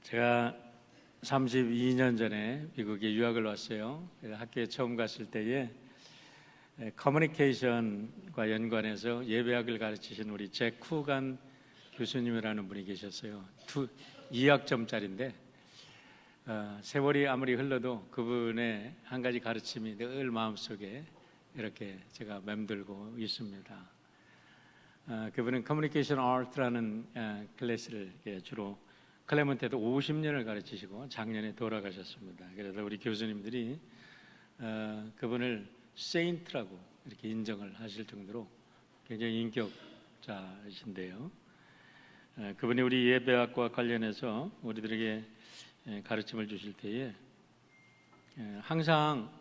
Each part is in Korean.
제가 32년 전에 미국에 유학을 왔어요. 그래서 학교에 처음 갔을 때에 커뮤니케이션과 연관해서 예배학을 가르치신 우리 잭 쿠간 교수님이라는 분이 계셨어요. 2학점짜리인데 세월이 아무리 흘러도 그분의 한 가지 가르침이 늘 마음속에 이렇게 제가 맴돌고 있습니다. 그분은 커뮤니케이션 아트라는 클래스를 주로 클레멘트에도 50년을 가르치시고 작년에 돌아가셨습니다. 그래서 우리 교수님들이 그분을 세인트라고 이렇게 인정을 하실 정도로 굉장히 인격자이신데요. 그분이 우리 예배학과 관련해서 우리들에게 가르침을 주실 때에 항상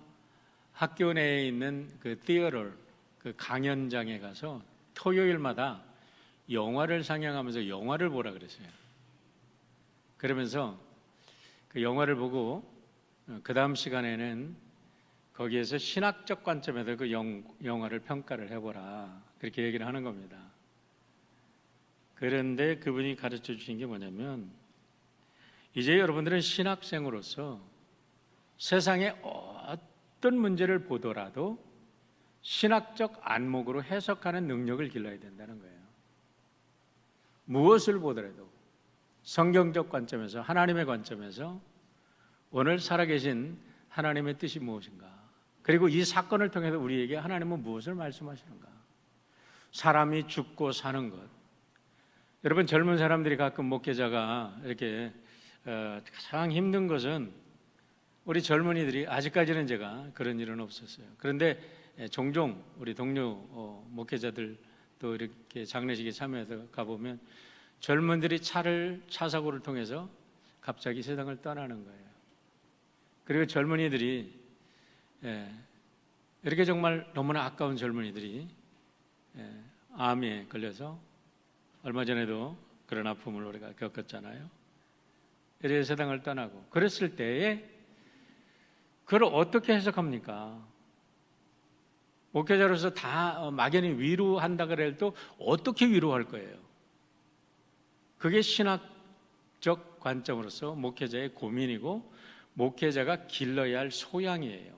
학교 내에 있는 그 티어터, 그 강연장에 가서 토요일마다 영화를 상영하면서 영화를 보라 그랬어요. 그러면서 그 영화를 보고 그 다음 시간에는 거기에서 신학적 관점에서 그 영화를 평가를 해보라, 그렇게 얘기를 하는 겁니다. 그런데 그분이 가르쳐 주신 게 뭐냐면, 이제 여러분들은 신학생으로서 세상의 어떤 문제를 보더라도 신학적 안목으로 해석하는 능력을 길러야 된다는 거예요. 무엇을 보더라도 성경적 관점에서, 하나님의 관점에서 오늘 살아계신 하나님의 뜻이 무엇인가, 그리고 이 사건을 통해서 우리에게 하나님은 무엇을 말씀하시는가. 사람이 죽고 사는 것, 여러분 젊은 사람들이 가끔 목회자가 이렇게 가장 힘든 것은, 우리 젊은이들이, 아직까지는 제가 그런 일은 없었어요. 그런데 종종 우리 동료 목회자들도 이렇게 장례식에 참여해서 가보면 젊은들이 차 사고를 통해서 갑자기 세상을 떠나는 거예요. 그리고 젊은이들이 이렇게 정말 너무나 아까운 젊은이들이 암에 걸려서, 얼마 전에도 그런 아픔을 우리가 겪었잖아요. 이렇게 세상을 떠나고, 그랬을 때에 그걸 어떻게 해석합니까? 목회자로서 다 막연히 위로한다 그래도 어떻게 위로할 거예요? 그게 신학적 관점으로서 목회자의 고민이고 목회자가 길러야 할 소양이에요.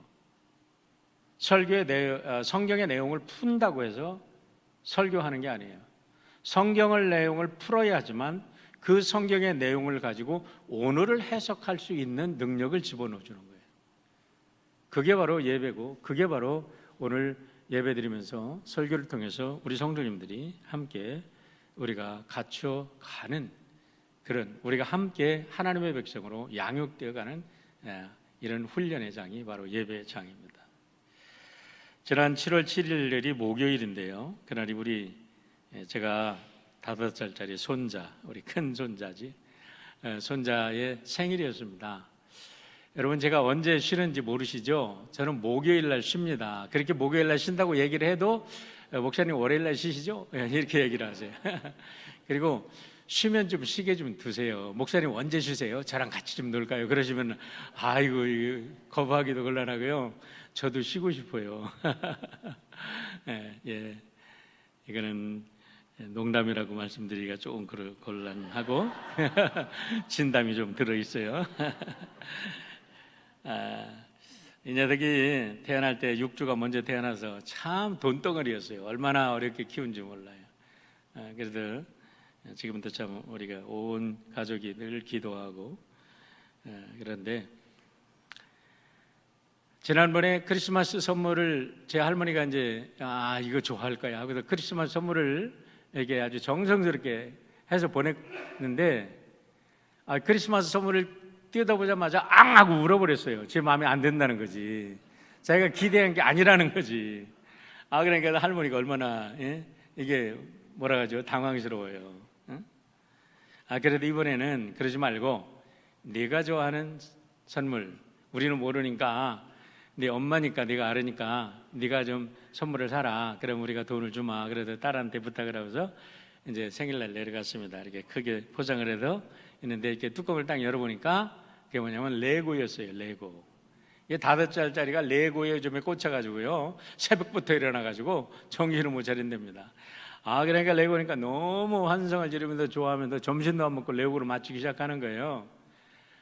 성경의 내용을 푼다고 해서 설교하는 게 아니에요. 성경의 내용을 풀어야 하지만 그 성경의 내용을 가지고 오늘을 해석할 수 있는 능력을 집어넣어 주는 거예요. 그게 바로 예배고, 그게 바로 오늘 예배드리면서 설교를 통해서 우리 성도님들이 함께 우리가 갖춰가는, 그런, 우리가 함께 하나님의 백성으로 양육되어가는 이런 훈련의 장이 바로 예배의 장입니다. 지난 7월 7일이 목요일인데요, 그날이 우리 제가 5살짜리 손자, 우리 큰 손자지, 손자의 생일이었습니다. 여러분, 제가 언제 쉬는지 모르시죠? 저는 목요일 날 쉽니다. 그렇게 목요일 날 쉰다고 얘기를 해도 목사님 월요일 날 쉬시죠? 이렇게 얘기를 하세요. 그리고 쉬면 좀 쉬게 좀 두세요. 목사님 언제 쉬세요? 저랑 같이 좀 놀까요? 그러시면 아이고, 거부하기도 곤란하고요. 저도 쉬고 싶어요. 예, 이거는 농담이라고 말씀드리기가 조금 곤란하고 진담이 좀 들어있어요. 이 녀석이 태어날 때 6주가 먼저 태어나서 참 돈덩어리였어요. 얼마나 어렵게 키운지 몰라요. 그래서 지금부터 참 우리가 온 가족이 늘 기도하고, 그런데 지난번에 크리스마스 선물을 제 할머니가 이제 이거 좋아할 거야 하고서 크리스마스 선물을 이렇게 아주 정성스럽게 해서 보냈는데, 크리스마스 선물을 뜯어보자마자 앙 하고 울어버렸어요. 제 마음에 안 든다는 거지. 자기가 기대한 게 아니라는 거지. 그러니까 할머니가 얼마나 이게 뭐라 하죠? 당황스러워요. 그래도 이번에는 그러지 말고 네가 좋아하는 선물, 우리는 모르니까 네 엄마니까 네가 알으니까 네가 좀 선물을 사라. 그럼 우리가 돈을 주마. 그래도 딸한테 부탁을 하고서 이제 생일날 내려갔습니다. 이렇게 크게 포장을 해서 있는데, 이렇게 뚜껑을 딱 열어보니까 그게 뭐냐면 레고였어요. 레고. 이게 5살짜리가 레고에 요즘에 꽂혀가지고요, 새벽부터 일어나가지고 정신을 못 차린답니다. 그러니까 레고니까 너무 환성을 지르면서 좋아하면서 점심도 안 먹고 레고를 맞추기 시작하는 거예요.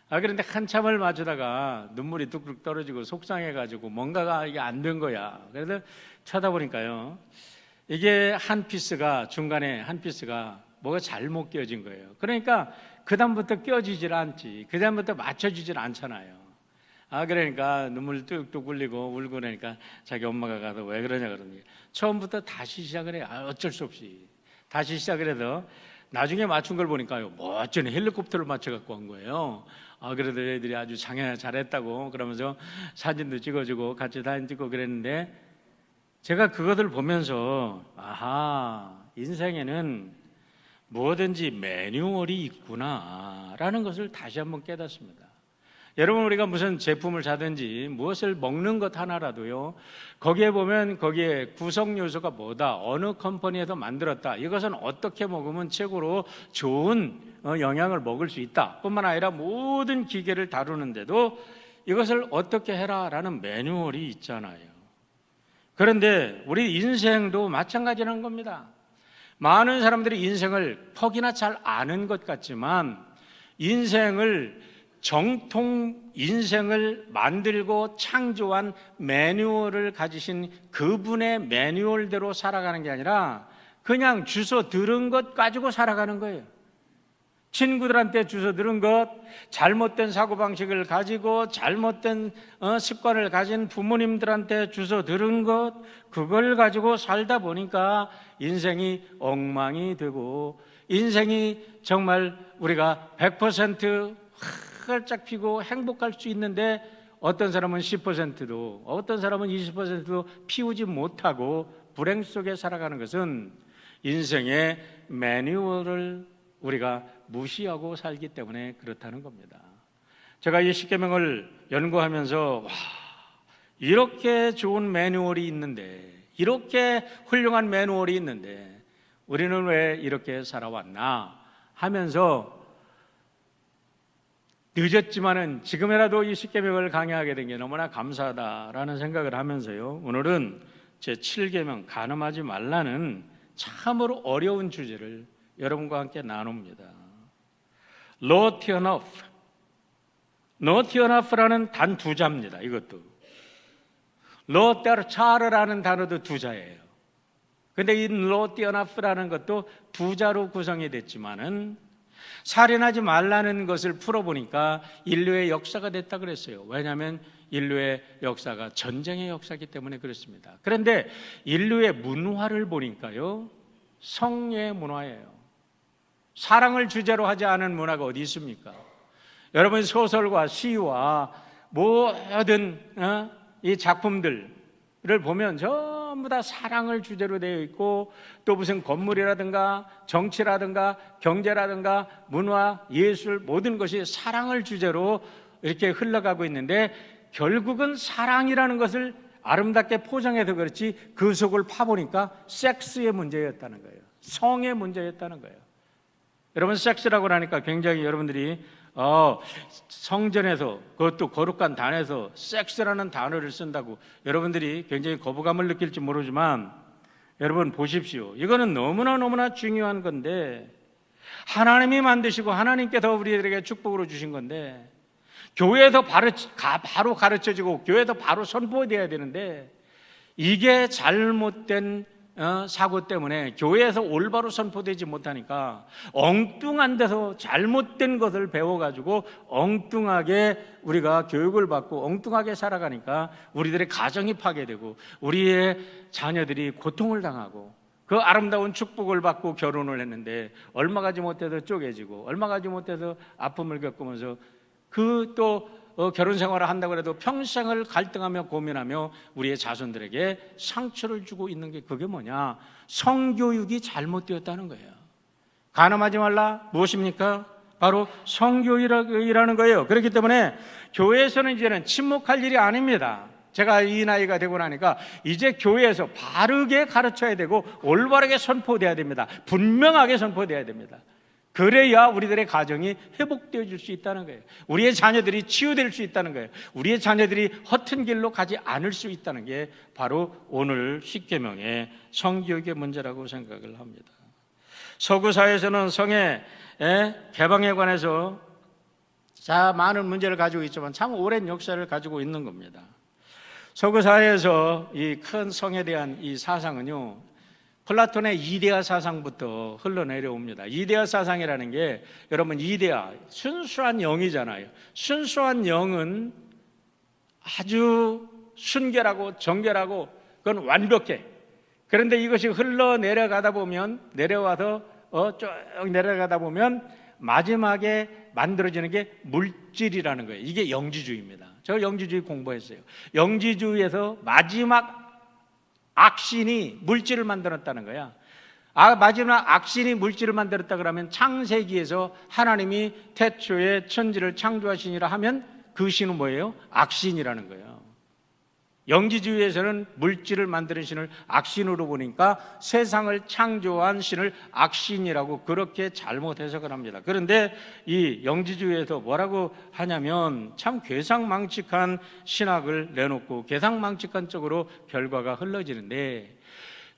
그런데 한참을 마주다가 눈물이 뚝뚝 떨어지고 속상해가지고 뭔가가 이게 안 된 거야. 그래서 쳐다보니까요, 이게 한 피스가, 중간에 한 피스가 뭐가 잘못 끼워진 거예요. 그러니까 그다음부터 끼워지질 않지. 그다음부터 맞춰지질 않잖아요. 그러니까 눈물 뚝뚝 흘리고 울고 그러니까 자기 엄마가 가서 왜 그러냐 그러니 처음부터 다시 시작을 해요. 어쩔 수 없이 다시 시작을 해서 나중에 맞춘 걸 보니까요, 멋진 헬리콥터를 맞춰갖고 온 거예요. 그래도 애들이 아주 잘했다고 그러면서 사진도 찍어주고 같이 사진 찍고 그랬는데, 제가 그것을 보면서 인생에는 뭐든지 매뉴얼이 있구나라는 것을 다시 한번 깨닫습니다. 여러분, 우리가 무슨 제품을 사든지 무엇을 먹는 것 하나라도요, 거기에 보면 거기에 구성 요소가 뭐다, 어느 컴퍼니에서 만들었다, 이것은 어떻게 먹으면 최고로 좋은 영양을 먹을 수 있다 뿐만 아니라 모든 기계를 다루는데도 이것을 어떻게 해라라는 매뉴얼이 있잖아요. 그런데 우리 인생도 마찬가지라는 겁니다. 많은 사람들이 인생을 퍽이나 잘 아는 것 같지만 정통 인생을 만들고 창조한 매뉴얼을 가지신 그분의 매뉴얼대로 살아가는 게 아니라 그냥 주워 들은 것 가지고 살아가는 거예요. 친구들한테 주워 들은 것, 잘못된 사고방식을 가지고 잘못된 습관을 가진 부모님들한테 주워 들은 것, 그걸 가지고 살다 보니까 인생이 엉망이 되고, 인생이 정말 우리가 100% 활짝 피고 행복할 수 있는데 어떤 사람은 10%도, 어떤 사람은 20%도 피우지 못하고 불행 속에 살아가는 것은 인생의 매뉴얼을 우리가 무시하고 살기 때문에 그렇다는 겁니다. 제가 이 십계명을 연구하면서 이렇게 좋은 매뉴얼이 있는데, 이렇게 훌륭한 매뉴얼이 있는데 우리는 왜 이렇게 살아왔나 하면서, 늦었지만은 지금이라도 이 십계명을 강의하게 된 게 너무나 감사하다라는 생각을 하면서요, 오늘은 제 7계명 간음하지 말라는 참으로 어려운 주제를 여러분과 함께 나눕니다. Not enough. Not enough라는 단 두 자입니다. 이것도 not char라는 단어도 두 자예요. 근데 이 not enough라는 것도 두 자로 구성이 됐지만은 살인하지 말라는 것을 풀어보니까 인류의 역사가 됐다 그랬어요. 왜냐하면 인류의 역사가 전쟁의 역사이기 때문에 그렇습니다. 그런데 인류의 문화를 보니까요, 성의 문화예요. 사랑을 주제로 하지 않은 문화가 어디 있습니까? 여러분, 소설과 시와 모든 이 작품들을 보면 전부 다 사랑을 주제로 되어 있고, 또 무슨 건물이라든가 정치라든가 경제라든가 문화, 예술, 모든 것이 사랑을 주제로 이렇게 흘러가고 있는데, 결국은 사랑이라는 것을 아름답게 포장해서 그렇지 그 속을 파보니까 섹스의 문제였다는 거예요. 성의 문제였다는 거예요. 여러분, 섹스라고 하니까 굉장히 여러분들이 성전에서, 그것도 거룩한 단에서 섹스라는 단어를 쓴다고 여러분들이 굉장히 거부감을 느낄지 모르지만, 여러분 보십시오. 이거는 너무나 중요한 건데, 하나님이 만드시고 하나님께서 우리들에게 축복으로 주신 건데, 교회에서 바로 가르쳐지고 교회에서 바로 선포되어야 되는데, 이게 잘못된 사고 때문에 교회에서 올바로 선포되지 못하니까 엉뚱한 데서 잘못된 것을 배워가지고 엉뚱하게 우리가 교육을 받고 엉뚱하게 살아가니까 우리들의 가정이 파괴되고 우리의 자녀들이 고통을 당하고, 그 아름다운 축복을 받고 결혼을 했는데 얼마 가지 못해서 쪼개지고 얼마 가지 못해서 아픔을 겪으면서 또 결혼 생활을 한다고 해도 평생을 갈등하며 고민하며 우리의 자손들에게 상처를 주고 있는 게, 그게 뭐냐? 성교육이 잘못되었다는 거예요. 간음하지 말라, 무엇입니까? 바로 성교육이라는 거예요. 그렇기 때문에 교회에서는 이제는 침묵할 일이 아닙니다. 제가 이 나이가 되고 나니까 이제 교회에서 바르게 가르쳐야 되고 올바르게 선포돼야 됩니다. 분명하게 선포돼야 됩니다. 그래야 우리들의 가정이 회복되어질 수 있다는 거예요. 우리의 자녀들이 치유될 수 있다는 거예요. 우리의 자녀들이 허튼 길로 가지 않을 수 있다는 게 바로 오늘 십계명의 성교육의 문제라고 생각을 합니다. 서구 사회에서는 성의 개방에 관해서 자, 많은 문제를 가지고 있지만 참 오랜 역사를 가지고 있는 겁니다. 서구 사회에서 이 큰 성에 대한 이 사상은요, 플라톤의 이데아 사상부터 흘러내려옵니다. 이데아 사상이라는 게 여러분 이데아, 순수한 영이잖아요. 순수한 영은 아주 순결하고 정결하고 그건 완벽해. 그런데 이것이 흘러내려가다 보면 내려와서 쭉 내려가다 보면 마지막에 만들어지는 게 물질이라는 거예요. 이게 영지주의입니다. 저 영지주의 공부했어요. 영지주의에서 마지막 악신이 물질을 만들었다는 거야. 마지막 악신이 물질을 만들었다 그러면 창세기에서 하나님이 태초에 천지를 창조하시니라 하면 그 신은 뭐예요? 악신이라는 거예요. 영지주의에서는 물질을 만드는 신을 악신으로 보니까 세상을 창조한 신을 악신이라고 그렇게 잘못 해석을 합니다. 그런데 이 영지주의에서 뭐라고 하냐면 참 괴상망측한 신학을 내놓고 괴상망측한 쪽으로 결과가 흘러지는데,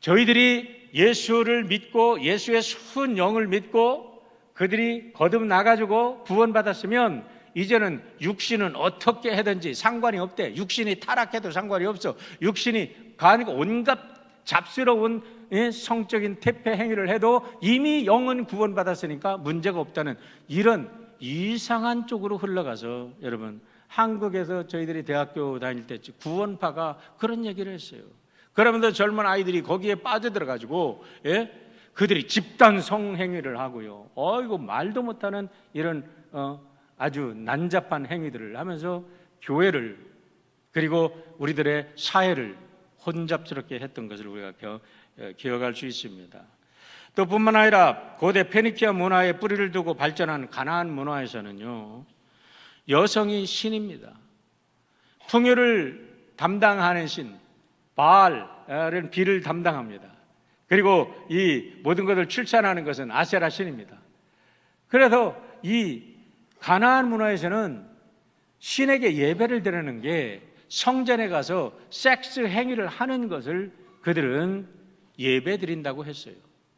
저희들이 예수를 믿고 예수의 순 영을 믿고 그들이 거듭나가지고 구원받았으면 이제는 육신은 어떻게 하든지 상관이 없대. 육신이 타락해도 상관이 없어. 육신이 온갖 잡스러운 성적인 퇴폐 행위를 해도 이미 영은 구원받았으니까 문제가 없다는 이런 이상한 쪽으로 흘러가서, 여러분, 한국에서 저희들이 대학교 다닐 때 구원파가 그런 얘기를 했어요. 그러면서 젊은 아이들이 거기에 빠져들어가지고 그들이 집단 성행위를 하고요. 이거 말도 못하는 이런 아주 난잡한 행위들을 하면서 교회를, 그리고 우리들의 사회를 혼잡스럽게 했던 것을 우리가 기억할 수 있습니다. 또 뿐만 아니라 고대 페니키아 문화에 뿌리를 두고 발전한 가나안 문화에서는요, 여성이 신입니다. 풍요를 담당하는 신 바알은 비를 담당합니다. 그리고 이 모든 것을 출산하는 것은 아세라 신입니다. 그래서 이 가나안 문화에서는 신에게 예배를 드리는 게 성전에 가서 섹스 행위를 하는 것을 그들은 예배 드린다고 했어요.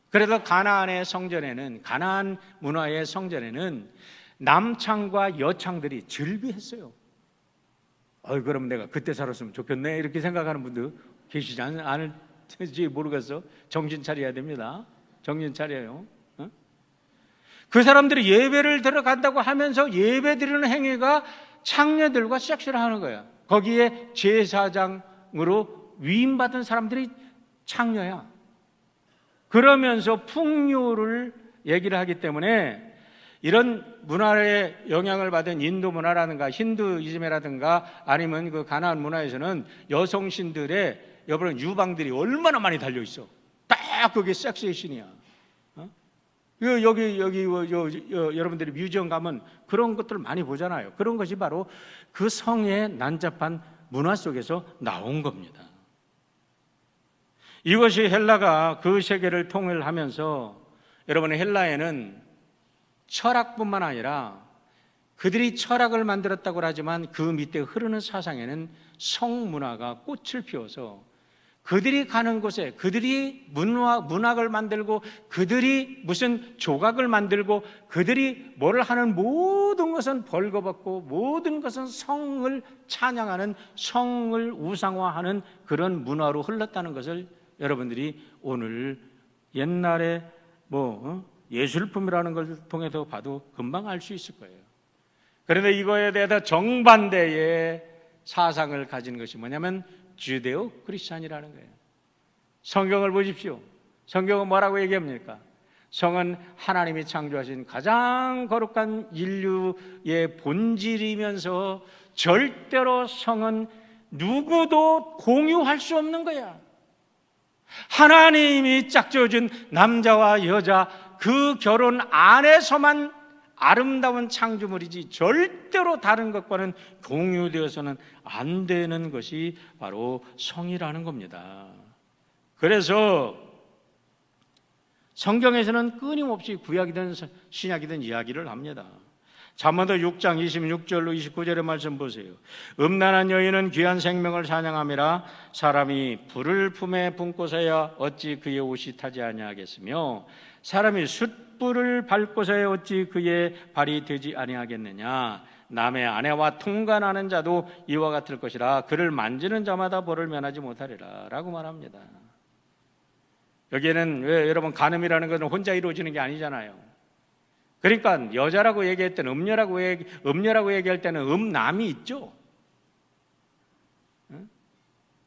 그래서 가나안의 성전에는, 가나안 문화의 성전에는 남창과 여창들이 즐비했어요. 그럼 내가 그때 살았으면 좋겠네 이렇게 생각하는 분들 계시지 않을지 모르겠어. 정신 차려야 됩니다. 정신 차려요. 그 사람들이 예배를 들어간다고 하면서 예배 드리는 행위가 창녀들과 섹스를 하는 거야. 거기에 제사장으로 위임받은 사람들이 창녀야. 그러면서 풍요를 얘기를 하기 때문에 이런 문화의 영향을 받은 인도 문화라든가 힌두이즘이라든가 아니면 그 가나안 문화에서는 여성 신들의 여러분 유방들이 얼마나 많이 달려 있어. 딱 그게 섹스의 신이야. 여기 여러분들이 뮤지엄 가면 그런 것들을 많이 보잖아요. 그런 것이 바로 그 성의 난잡한 문화 속에서 나온 겁니다. 이것이 헬라가 그 세계를 통일하면서, 여러분, 헬라에는 철학뿐만 아니라 그들이 철학을 만들었다고 하지만 그 밑에 흐르는 사상에는 성문화가 꽃을 피워서 그들이 가는 곳에 그들이 문학을 만들고 그들이 무슨 조각을 만들고 그들이 뭐를 하는 모든 것은 벌거벗고 모든 것은 성을 찬양하는, 성을 우상화하는 그런 문화로 흘렀다는 것을 여러분들이 오늘 옛날에 예술품이라는 걸 통해서 봐도 금방 알 수 있을 거예요. 그런데 이거에 대해서 정반대의 사상을 가진 것이 뭐냐면 주데오 크리스찬이라는 거예요. 성경을 보십시오. 성경은 뭐라고 얘기합니까? 성은 하나님이 창조하신 가장 거룩한 인류의 본질이면서 절대로 성은 누구도 공유할 수 없는 거야. 하나님이 짝지어준 남자와 여자 그 결혼 안에서만 아름다운 창조물이지 절대로 다른 것과는 공유되어서는 안 되는 것이 바로 성이라는 겁니다. 그래서 성경에서는 끊임없이 구약이든 신약이든 이야기를 합니다. 잠언도 6장 26절로 29절의 말씀 보세요. 음란한 여인은 귀한 생명을 사냥함이라 사람이 불을 품에 붓고서야 어찌 그의 옷이 타지 아니하겠으며 사람이 숯불을 밟고서야 어찌 그의 발이 되지 아니하겠느냐. 남의 아내와 통간하는 자도 이와 같을 것이라. 그를 만지는 자마다 벌을 면하지 못하리라 라고 말합니다. 여기에는 왜 여러분 간음이라는 것은 혼자 이루어지는 게 아니잖아요. 그러니까 여자라고 얘기할 때는 음녀라고 얘기할 때는 음남이 있죠.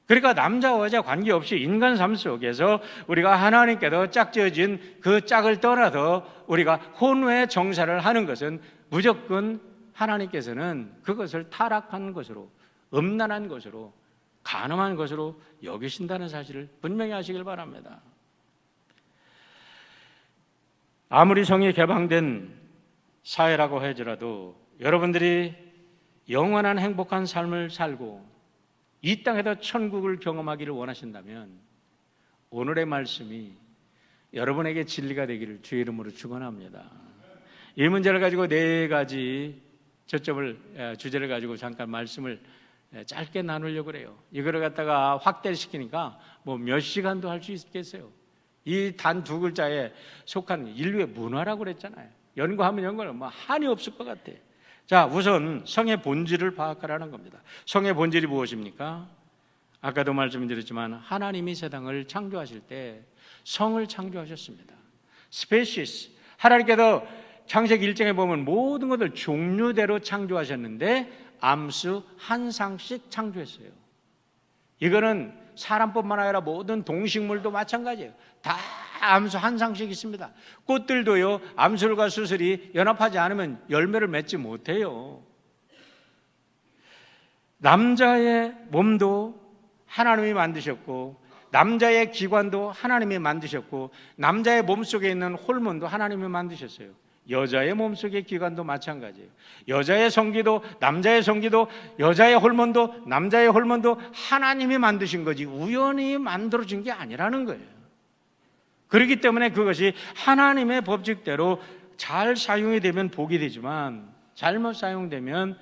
그러니까 남자와 여자 관계없이 인간 삶 속에서 우리가 하나님께서 짝지어진 그 짝을 떠나서 우리가 혼외 정사를 하는 것은 무조건 하나님께서는 그것을 타락한 것으로, 음란한 것으로, 간음한 것으로 여기신다는 사실을 분명히 하시길 바랍니다. 아무리 성이 개방된 사회라고 하더라도 여러분들이 영원한 행복한 삶을 살고 이 땅에서 천국을 경험하기를 원하신다면 오늘의 말씀이 여러분에게 진리가 되기를 주의 이름으로 축원합니다. 이 문제를 가지고 네 가지 주제를 가지고 잠깐 말씀을 짧게 나누려고 그래요. 이거를 갖다가 확대시키니까 뭐 몇 시간도 할 수 있겠어요. 이 단 두 글자에 속한 인류의 문화라고 그랬잖아요. 연구하면 연구는 뭐 한이 없을 것 같아. 자, 우선 성의 본질을 파악하라는 겁니다. 성의 본질이 무엇입니까? 아까도 말씀드렸지만 하나님이 세상을 창조하실 때 성을 창조하셨습니다. 스페시스, 하나님께서 창세기 1장에 보면 모든 것을 종류대로 창조하셨는데 암수 한 상씩 창조했어요. 이거는 사람뿐만 아니라 모든 동식물도 마찬가지예요. 다 암수 한 상씩 있습니다. 꽃들도요, 암술과 수술이 연합하지 않으면 열매를 맺지 못해요. 남자의 몸도 하나님이 만드셨고, 남자의 기관도 하나님이 만드셨고, 남자의 몸속에 있는 호르몬도 하나님이 만드셨어요. 여자의 몸속의 기관도 마찬가지예요. 여자의 성기도, 남자의 성기도, 여자의 호르몬도, 남자의 호르몬도 하나님이 만드신 거지 우연히 만들어진 게 아니라는 거예요. 그렇기 때문에 그것이 하나님의 법칙대로 잘 사용이 되면 복이 되지만 잘못 사용되면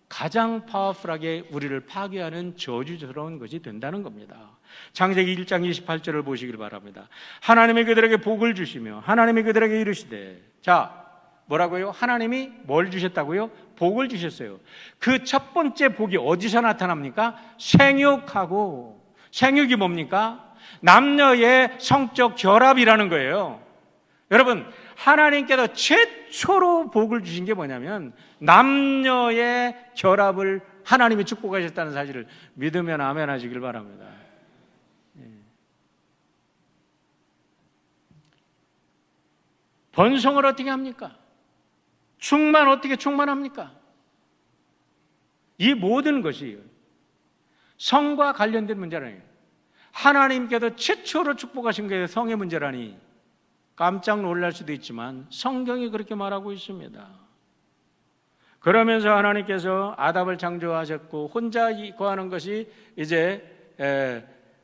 가장 파워풀하게 우리를 파괴하는 저주스러운 것이 된다는 겁니다. 창세기 1장 28절을 보시길 바랍니다. 하나님이 그들에게 복을 주시며 하나님이 그들에게 이르시되, 자, 뭐라고요? 하나님이 뭘 주셨다고요? 복을 주셨어요. 그 첫 번째 복이 어디서 나타납니까? 생육하고, 생육이 뭡니까? 남녀의 성적 결합이라는 거예요. 여러분, 하나님께서 최초로 복을 주신 게 뭐냐면 남녀의 결합을 하나님이 축복하셨다는 사실을 믿으면 아멘 하시길 바랍니다. 번성을 어떻게 합니까? 어떻게 충만합니까? 이 모든 것이 성과 관련된 문제라니요. 하나님께서 최초로 축복하신 게 성의 문제라니 깜짝 놀랄 수도 있지만 성경이 그렇게 말하고 있습니다. 그러면서 하나님께서 아담을 창조하셨고 혼자 거하는 것이 이제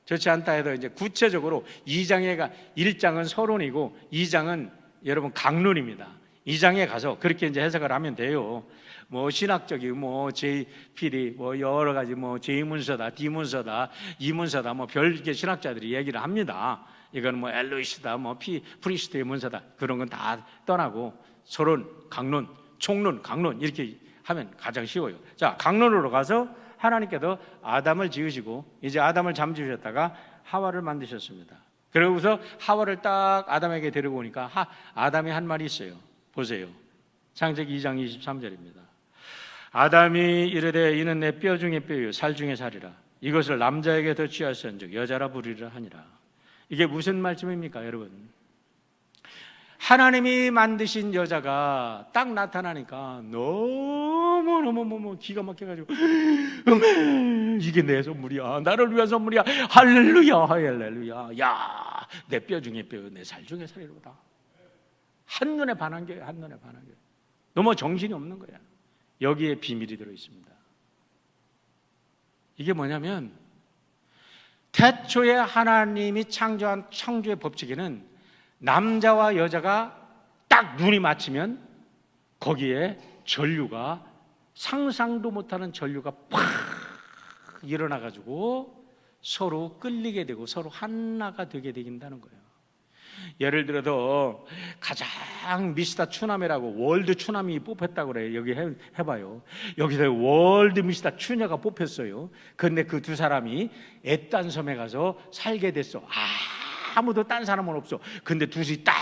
좋지 않다 해도 이제 구체적으로 1장은 서론이고 2장은 여러분 강론입니다. 2장에 가서 그렇게 이제 해석을 하면 돼요. 뭐 신학적인 JPD 여러 가지 J문서다, D문서다, E문서다 별개 신학자들이 얘기를 합니다. 이건 엘로이시다, 프리스트의 문서다. 그런 건 다 떠나고 서론, 강론, 총론, 강론 이렇게 하면 가장 쉬워요. 자, 강론으로 가서 하나님께서 아담을 지으시고 이제 아담을 잠지우셨다가 하와를 만드셨습니다. 그러고서 하와를 딱 아담에게 데리고 오니까 아담이 한 말이 있어요. 보세요. 창세기 2장 23절입니다. 아담이 이르되 이는 내 뼈 중에 뼈요 살 중에 살이라. 이것을 남자에게 더 취하였은즉 여자라 부르리라 하니라. 이게 무슨 말씀입니까, 여러분? 하나님이 만드신 여자가 딱 나타나니까 너무 기가 막혀가지고 이게 내 선물이야, 나를 위한 선물이야, 할렐루야, 할렐루야. 야, 내 뼈 중에 뼈, 내 살 중에 살이로다. 한눈에 반한 거예요. 한눈에 반한 거예요. 너무 정신이 없는 거야. 여기에 비밀이 들어있습니다. 이게 뭐냐면 태초에 하나님이 창조한 창조의 법칙에는 남자와 여자가 딱 눈이 맞추면 거기에 전류가, 상상도 못하는 전류가 팍 일어나가지고 서로 끌리게 되고 서로 하나가 되게 되긴다는 거예요. 예를 들어서 가장 미스터 추나미라고 월드 추나미 뽑혔다고 그래요. 여기 해봐요. 여기서 월드 미스터 추녀가 뽑혔어요. 그런데 그 두 사람이 애딴섬에 가서 살게 됐어. 아무도 딴 사람은 없어. 근데 둘이 딱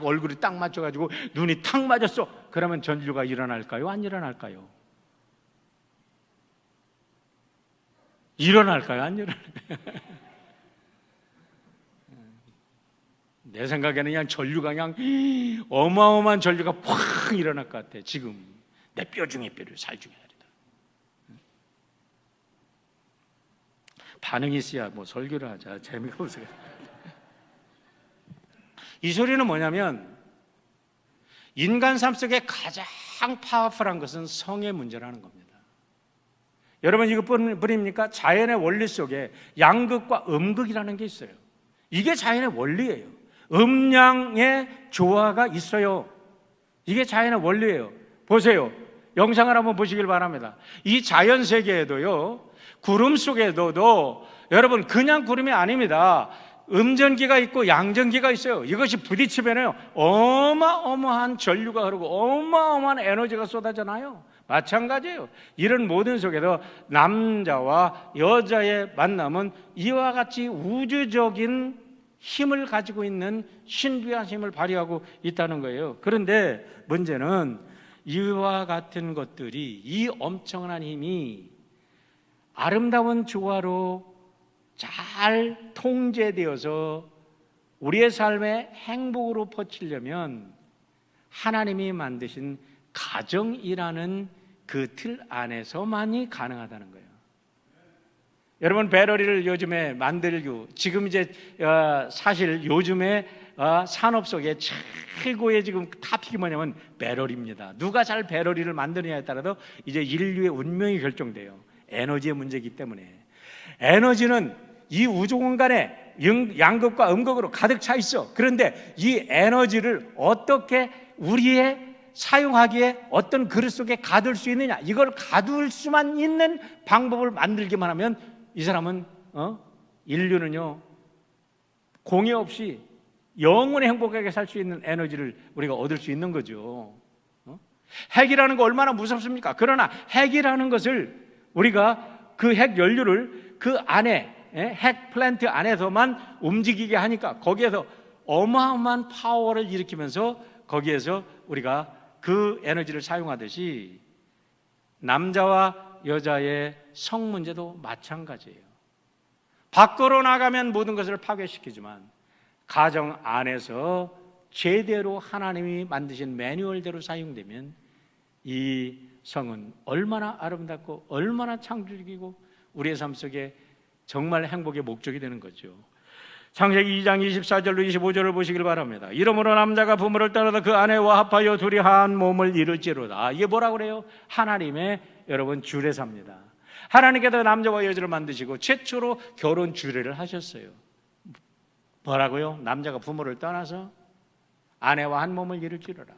얼굴이 딱 맞춰가지고 눈이 탁 맞았어. 그러면 전류가 일어날까요? 안 일어날까요? 일어날까요? 안 일어날까요? 내 생각에는 그냥 전류가 그냥 어마어마한 전류가 팍 일어날 것 같아. 지금 내 뼈 중에 뼈를 살 중에 살이다. 반응이 있어야 뭐 설교를 하자. 재미가 없어요. 이 소리는 뭐냐면 인간 삶 속에 가장 파워풀한 것은 성의 문제라는 겁니다. 여러분 이거 뿐입니까? 자연의 원리 속에 양극과 음극이라는 게 있어요. 이게 자연의 원리예요. 음양의 조화가 있어요. 이게 자연의 원리예요. 보세요. 영상을 한번 보시길 바랍니다. 이 자연 세계에도요, 구름 속에도 여러분 그냥 구름이 아닙니다. 음전기가 있고 양전기가 있어요. 이것이 부딪히면요 어마어마한 전류가 흐르고 어마어마한 에너지가 쏟아져 나요. 마찬가지예요. 이런 모든 속에서 남자와 여자의 만남은 이와 같이 우주적인 힘을 가지고 있는 신비한 힘을 발휘하고 있다는 거예요. 그런데 문제는 이와 같은 것들이, 이 엄청난 힘이 아름다운 조화로 잘 통제되어서 우리의 삶의 행복으로 퍼치려면 하나님이 만드신 가정이라는 그 틀 안에서만이 가능하다는 거예요. 여러분 배러리를 요즘에 만들고, 지금 이제 사실 요즘에 산업 속에 최고의 지금 탑픽이 뭐냐면 배러리입니다. 누가 잘 배러리를 만드느냐에 따라서 이제 인류의 운명이 결정돼요. 에너지의 문제이기 때문에. 에너지는 이 우주 공간에 양극과 음극으로 가득 차 있어. 그런데 이 에너지를 어떻게 우리의 사용하기에 어떤 그릇 속에 가둘 수 있느냐, 이걸 가둘 수만 있는 방법을 만들기만 하면 이 사람은 인류는요 공해 없이 영원히 행복하게 살 수 있는 에너지를 우리가 얻을 수 있는 거죠. 핵이라는 거 얼마나 무섭습니까? 그러나 핵이라는 것을 우리가 그 핵 연료를 그 안에 핵 플랜트 안에서만 움직이게 하니까 거기에서 어마어마한 파워를 일으키면서 거기에서 우리가 그 에너지를 사용하듯이 남자와 여자의 성 문제도 마찬가지예요. 밖으로 나가면 모든 것을 파괴시키지만 가정 안에서 제대로 하나님이 만드신 매뉴얼대로 사용되면 이 성은 얼마나 아름답고 얼마나 창조적이고 우리의 삶 속에 정말 행복의 목적이 되는 거죠. 창세기 2장 24절로 25절을 보시길 바랍니다. 이러므로 남자가 부모를 떠나서 그 아내와 합하여 둘이 한 몸을 이룰지로다. 이게 뭐라고 그래요? 하나님의 여러분 주례사입니다. 하나님께서 남자와 여자를 만드시고 최초로 결혼 주례를 하셨어요. 뭐라고요? 남자가 부모를 떠나서 아내와 한 몸을 이룰지로다.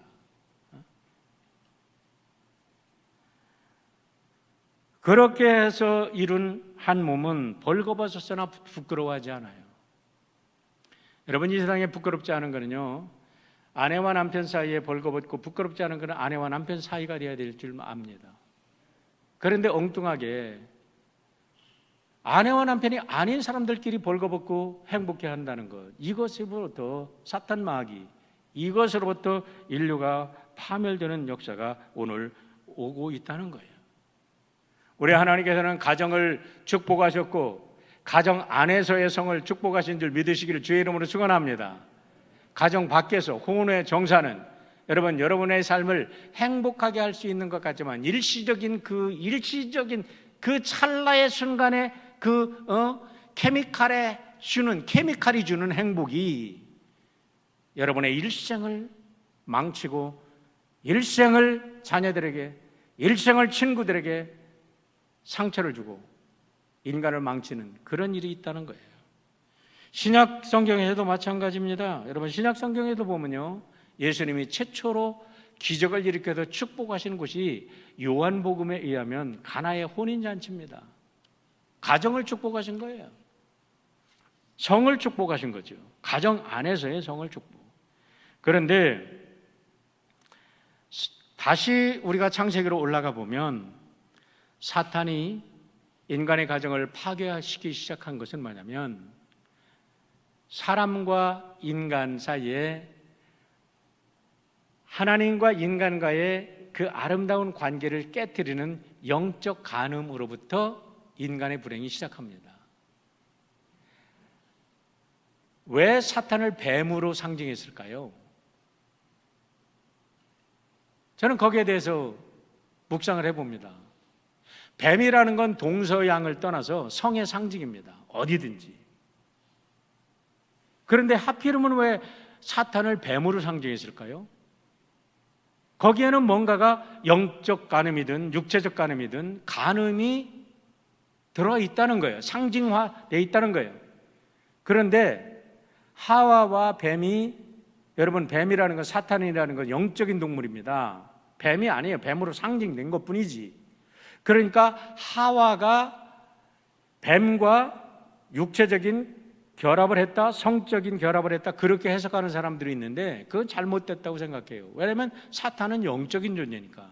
그렇게 해서 이룬 한 몸은 벌거벗었으나 부끄러워하지 않아요. 여러분 이 세상에 부끄럽지 않은 거는요, 아내와 남편 사이에 벌거벗고 부끄럽지 않은 것은 아내와 남편 사이가 되어야 될 줄 압니다. 그런데 엉뚱하게 아내와 남편이 아닌 사람들끼리 벌거벗고 행복해 한다는 것, 이것으로부터 사탄 마귀, 이것으로부터 인류가 파멸되는 역사가 오늘 오고 있다는 거예요. 우리 하나님께서는 가정을 축복하셨고 가정 안에서의 성을 축복하신 줄 믿으시기를 주의 이름으로 축원합니다. 가정 밖에서 혼의 정사는 여러분 여러분의 삶을 행복하게 할 수 있는 것 같지만 일시적인 그 찰나의 순간에 그 케미칼이 주는 행복이 여러분의 일생을 망치고 일생을 자녀들에게, 일생을 친구들에게 상처를 주고 인간을 망치는 그런 일이 있다는 거예요. 신약 성경에도 마찬가지입니다. 여러분 신약 성경에도 보면요, 예수님이 최초로 기적을 일으켜서 축복하시는 곳이 요한복음에 의하면 가나의 혼인잔치입니다. 가정을 축복하신 거예요. 성을 축복하신 거죠. 가정 안에서의 성을 축복. 그런데 다시 우리가 창세기로 올라가 보면 사탄이 인간의 가정을 파괴시키기 시작한 것은 뭐냐면 사람과 인간 사이에 하나님과 인간과의 그 아름다운 관계를 깨트리는 영적 간음으로부터 인간의 불행이 시작합니다. 왜 사탄을 뱀으로 상징했을까요? 저는 거기에 대해서 묵상을 해봅니다. 뱀이라는 건 동서양을 떠나서 성의 상징입니다. 어디든지. 그런데 하필이면 왜 사탄을 뱀으로 상징했을까요? 거기에는 뭔가가 영적 간음이든 육체적 간음이든 간음이 들어있다는 거예요. 상징화되어 있다는 거예요. 그런데 하와와 뱀이, 여러분, 뱀이라는 건, 사탄이라는 건 영적인 동물입니다. 뱀이 아니에요. 뱀으로 상징된 것뿐이지. 그러니까 하와가 뱀과 육체적인 결합을 했다, 성적인 결합을 했다, 그렇게 해석하는 사람들이 있는데 그건 잘못됐다고 생각해요. 왜냐하면 사탄은 영적인 존재니까.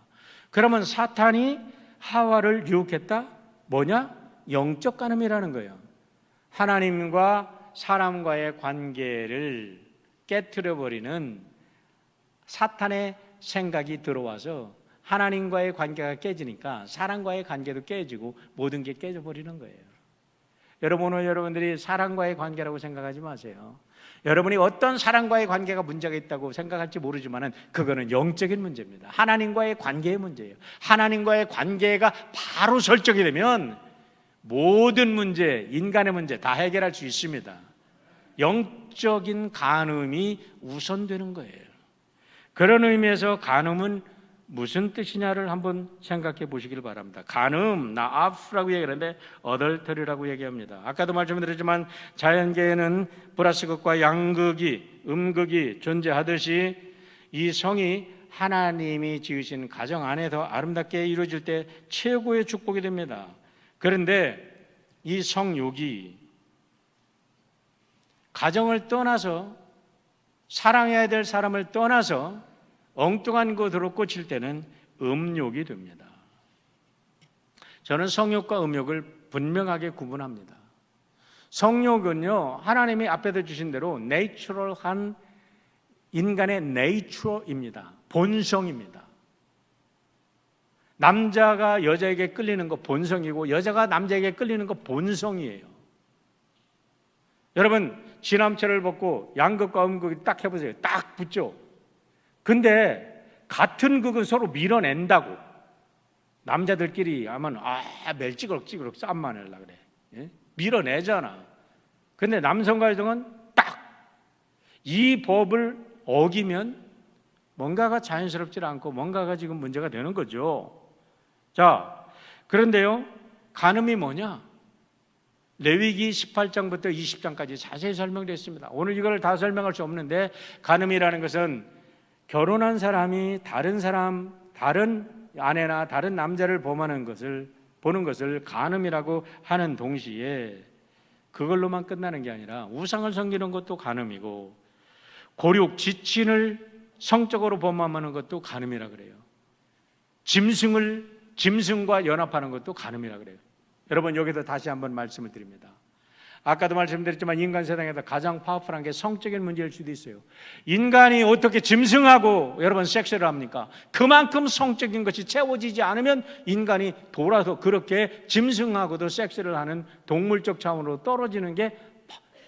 그러면 사탄이 하와를 유혹했다? 뭐냐? 영적 간음이라는 거예요. 하나님과 사람과의 관계를 깨트려버리는 사탄의 생각이 들어와서 하나님과의 관계가 깨지니까 사람과의 관계도 깨지고 모든 게 깨져버리는 거예요. 여러분, 오늘 여러분들이 사람과의 관계라고 생각하지 마세요. 여러분이 어떤 사람과의 관계가 문제가 있다고 생각할지 모르지만 그거는 영적인 문제입니다. 하나님과의 관계의 문제예요. 하나님과의 관계가 바로 설정이 되면 모든 문제, 인간의 문제 다 해결할 수 있습니다. 영적인 간음이 우선되는 거예요. 그런 의미에서 간음은 무슨 뜻이냐를 한번 생각해 보시길 바랍니다. 간음, 나아프라고 얘기하는데 어덜터리라고 얘기합니다. 아까도 말씀드렸지만 자연계에는 플러스 극과 양극이, 음극이 존재하듯이 이 성이 하나님이 지으신 가정 안에서 아름답게 이루어질 때 최고의 축복이 됩니다. 그런데 이 성욕이 가정을 떠나서 사랑해야 될 사람을 떠나서 엉뚱한 것으로 꽂힐 때는 음욕이 됩니다. 저는 성욕과 음욕을 분명하게 구분합니다. 성욕은요, 하나님이 앞에서 주신 대로 내추럴한 인간의 네이처입니다. 본성입니다. 남자가 여자에게 끌리는 거 본성이고 여자가 남자에게 끌리는 거 본성이에요. 여러분, 지남체를 벗고 양극과 음극이 딱 해보세요. 딱 붙죠. 근데 같은 극은 서로 밀어낸다고. 남자들끼리 하면 멜찌그럭 싸움만 하려고 그래. 예? 밀어내잖아. 근데 남성과 여성은 딱 이 법을 어기면 뭔가가 자연스럽지 않고 뭔가가 지금 문제가 되는 거죠. 자, 그런데요, 간음이 뭐냐? 레위기 18장부터 20장까지 자세히 설명되어 있습니다. 오늘 이걸 다 설명할 수 없는데, 간음이라는 것은 결혼한 사람이 다른 사람, 다른 아내나 다른 남자를 보는 것을 간음이라고 하는 동시에 그걸로만 끝나는 게 아니라 우상을 섬기는 것도 간음이고, 고륙, 지친을 성적으로 범함하는 것도 간음이라 그래요. 짐승과 연합하는 것도 간음이라 그래요. 여러분, 여기서 다시 한번 말씀을 드립니다. 아까도 말씀드렸지만 인간 세상에서 가장 파워풀한 게 성적인 문제일 수도 있어요. 인간이 어떻게 짐승하고 여러분 섹스를 합니까? 그만큼 성적인 것이 채워지지 않으면 인간이 돌아서 그렇게 짐승하고도 섹스를 하는 동물적 차원으로 떨어지는 게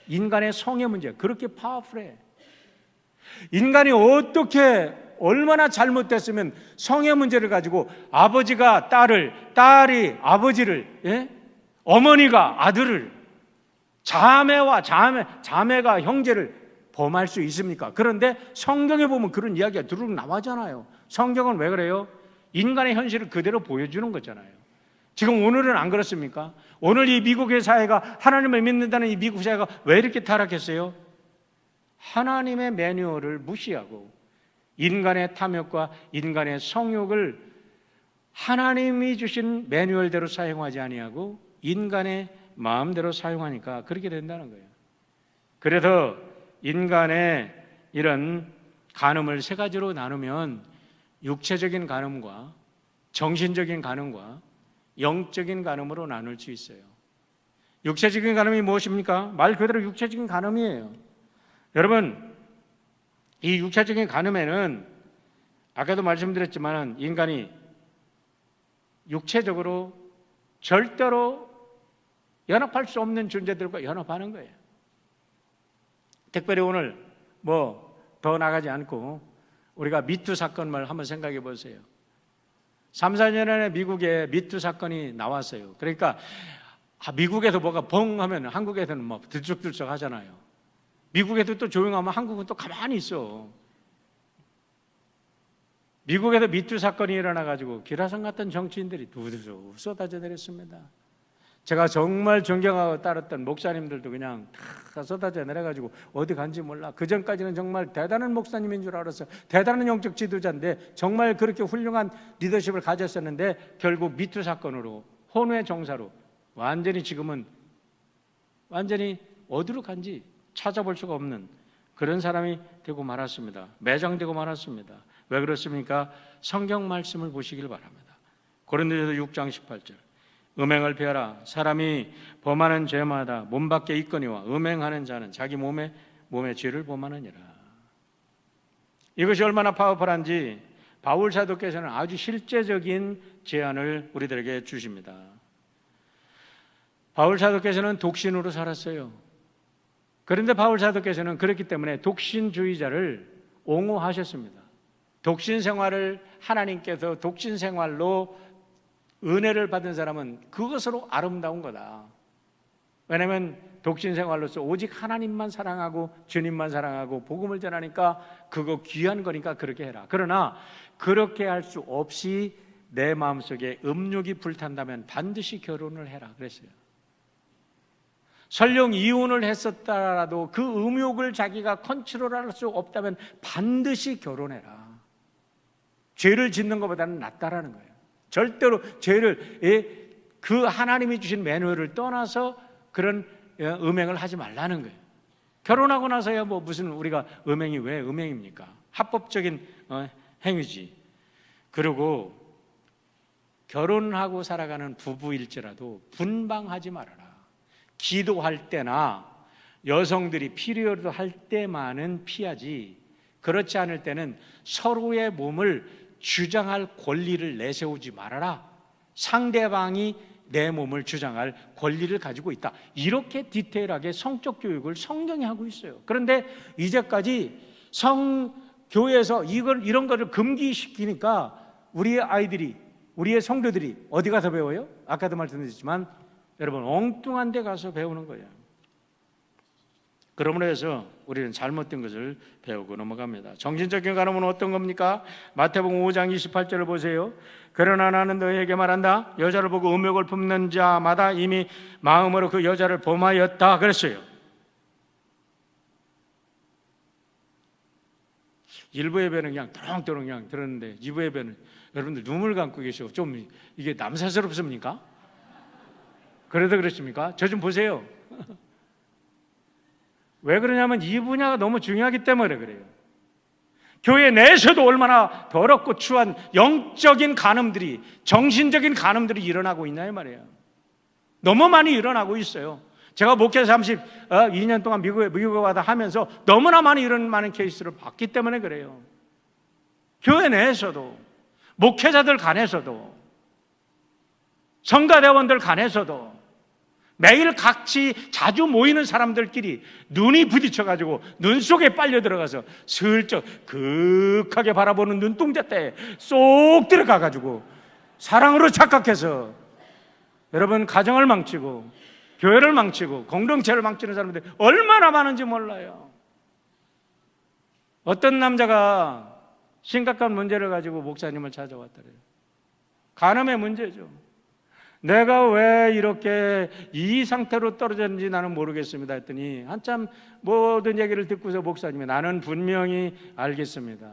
인간의 성의 문제예요. 그렇게 파워풀해. 인간이 어떻게 얼마나 잘못됐으면 성의 문제를 가지고 아버지가 딸을, 딸이 아버지를, 예? 어머니가 아들을, 자매가 형제를 범할 수 있습니까? 그런데 성경에 보면 그런 이야기가 두루룩 나와잖아요. 성경은 왜 그래요? 인간의 현실을 그대로 보여주는 거잖아요. 지금 오늘은 안 그렇습니까? 오늘 이 미국의 사회가, 하나님을 믿는다는 이 미국 사회가 왜 이렇게 타락했어요? 하나님의 매뉴얼을 무시하고 인간의 탐욕과 인간의 성욕을 하나님이 주신 매뉴얼대로 사용하지 아니하고 인간의 마음대로 사용하니까 그렇게 된다는 거예요. 그래서 인간의 이런 간음을 세 가지로 나누면 육체적인 간음과 정신적인 간음과 영적인 간음으로 나눌 수 있어요. 육체적인 간음이 무엇입니까? 말 그대로 육체적인 간음이에요. 여러분, 이 육체적인 간음에는 아까도 말씀드렸지만 인간이 육체적으로 절대로 연합할 수 없는 존재들과 연합하는 거예요. 특별히 오늘 더 나가지 않고 우리가 미투 사건을 한번 생각해 보세요. 3, 4년 전에 미국에 미투 사건이 나왔어요. 그러니까 미국에서 뭐가 벙 하면 한국에서는 들썩들썩 하잖아요. 미국에도 또 조용하면 한국은 또 가만히 있어. 미국에서 미투 사건이 일어나가지고 기라성 같은 정치인들이 두두두 쏟아져 내렸습니다. 제가 정말 존경하고 따랐던 목사님들도 그냥 다 쏟아져 내려가지고 어디 간지 몰라. 그 전까지는 정말 대단한 목사님인 줄 알았어요. 대단한 영적 지도자인데 정말 그렇게 훌륭한 리더십을 가졌었는데 결국 미투 사건으로 혼외 정사로 완전히 지금은 완전히 어디로 간지 찾아볼 수가 없는 그런 사람이 되고 말았습니다. 매장되고 말았습니다. 왜 그렇습니까? 성경 말씀을 보시길 바랍니다. 고린도전서 6장 18절. 음행을 피하라. 사람이 범하는 죄마다 몸 밖에 있거니와 음행하는 자는 자기 몸의 죄를 범하느니라. 이것이 얼마나 파워풀한지 바울 사도께서는 아주 실제적인 제안을 우리들에게 주십니다. 바울 사도께서는 독신으로 살았어요. 그런데 바울 사도께서는 그렇기 때문에 독신주의자를 옹호하셨습니다. 독신 생활을 하나님께서 독신 생활로 은혜를 받은 사람은 그것으로 아름다운 거다. 왜냐하면 독신 생활로서 오직 하나님만 사랑하고 주님만 사랑하고 복음을 전하니까 그거 귀한 거니까 그렇게 해라. 그러나 그렇게 할 수 없이 내 마음속에 음욕이 불탄다면 반드시 결혼을 해라 그랬어요. 설령 이혼을 했었다라도 그 음욕을 자기가 컨트롤할 수 없다면 반드시 결혼해라. 죄를 짓는 것보다는 낫다라는 거예요. 절대로 죄를 그 하나님이 주신 매너를 떠나서 그런 음행을 하지 말라는 거예요. 결혼하고 나서야 무슨 우리가 음행이 왜 음행입니까? 합법적인 행위지. 그리고 결혼하고 살아가는 부부일지라도 분방하지 말아라. 기도할 때나 여성들이 피리어드 할 때만은 피하지, 그렇지 않을 때는 서로의 몸을 주장할 권리를 내세우지 말아라. 상대방이 내 몸을 주장할 권리를 가지고 있다. 이렇게 디테일하게 성적 교육을 성경이 하고 있어요. 그런데 이제까지 교회에서 이런 거를 금기시키니까 우리의 아이들이, 우리의 성도들이 어디 가서 배워요? 아까도 말씀드렸지만 여러분 엉뚱한 데 가서 배우는 거예요. 그러므로 해서 우리는 잘못된 것을 배우고 넘어갑니다. 정신적인 간음은 어떤 겁니까? 마태복음 5장 28절을 보세요. 그러나 나는 너희에게 말한다. 여자를 보고 음욕을 품는 자마다 이미 마음으로 그 여자를 범하였다 그랬어요. 일부 예배는 그냥 또롱또롱 그냥 들었는데 2부 예배는 여러분들 눈물 감고 계셔. 좀 이게 남사스럽습니까? 그래도 그렇습니까? 저 좀 보세요. 왜 그러냐면 이 분야가 너무 중요하기 때문에 그래요. 교회 내에서도 얼마나 더럽고 추한 영적인 간음들이, 정신적인 간음들이 일어나고 있나 이 말이에요. 너무 많이 일어나고 있어요. 제가 목회 32년 동안 미국에 와서 하면서 너무나 많은 케이스를 봤기 때문에 그래요. 교회 내에서도, 목회자들 간에서도, 성가대원들 간에서도 매일 같이 자주 모이는 사람들끼리 눈이 부딪혀가지고 눈 속에 빨려 들어가서 슬쩍 극하게 바라보는 눈동자 때에 쏙 들어가가지고 사랑으로 착각해서 여러분 가정을 망치고 교회를 망치고 공동체를 망치는 사람들이 얼마나 많은지 몰라요. 어떤 남자가 심각한 문제를 가지고 목사님을 찾아왔더래요. 간음의 문제죠. 내가 왜 이렇게 이 상태로 떨어졌는지 나는 모르겠습니다 했더니 한참 모든 얘기를 듣고서 목사님이 나는 분명히 알겠습니다.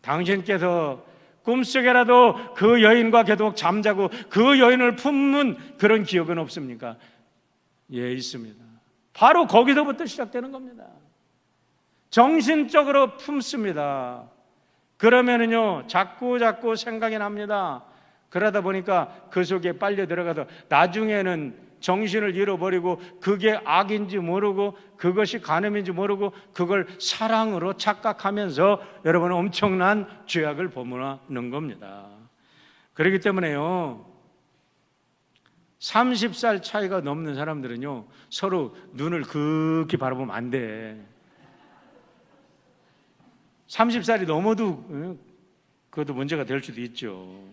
당신께서 꿈속에라도 그 여인과 계속 잠자고 그 여인을 품는 그런 기억은 없습니까? 예, 있습니다. 바로 거기서부터 시작되는 겁니다. 정신적으로 품습니다. 그러면은요, 자꾸 생각이 납니다. 그러다 보니까 그 속에 빨려 들어가서 나중에는 정신을 잃어버리고 그게 악인지 모르고 그것이 간음인지 모르고 그걸 사랑으로 착각하면서 여러분 엄청난 죄악을 범하는 겁니다. 그렇기 때문에요, 30살 차이가 넘는 사람들은요, 서로 눈을 그렇게 바라보면 안 돼. 30살이 넘어도 그것도 문제가 될 수도 있죠.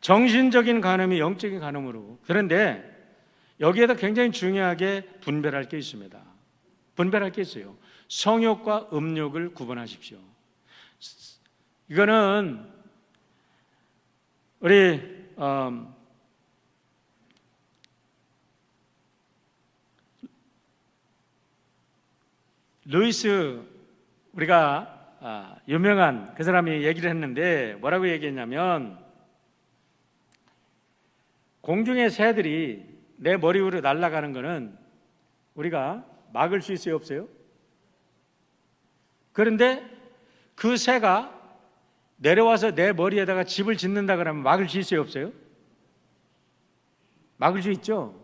정신적인 간음이 영적인 간음으로. 그런데 여기에다 굉장히 중요하게 분별할 게 있습니다. 분별할 게 있어요. 성욕과 음욕을 구분하십시오. 이거는 우리 루이스, 우리가 유명한 그 사람이 얘기를 했는데 뭐라고 얘기했냐면, 공중의 새들이 내 머리 위로 날아가는 거는 우리가 막을 수 있어요, 없어요? 그런데 그 새가 내려와서 내 머리에다가 집을 짓는다 그러면 막을 수 있어요, 없어요? 막을 수 있죠.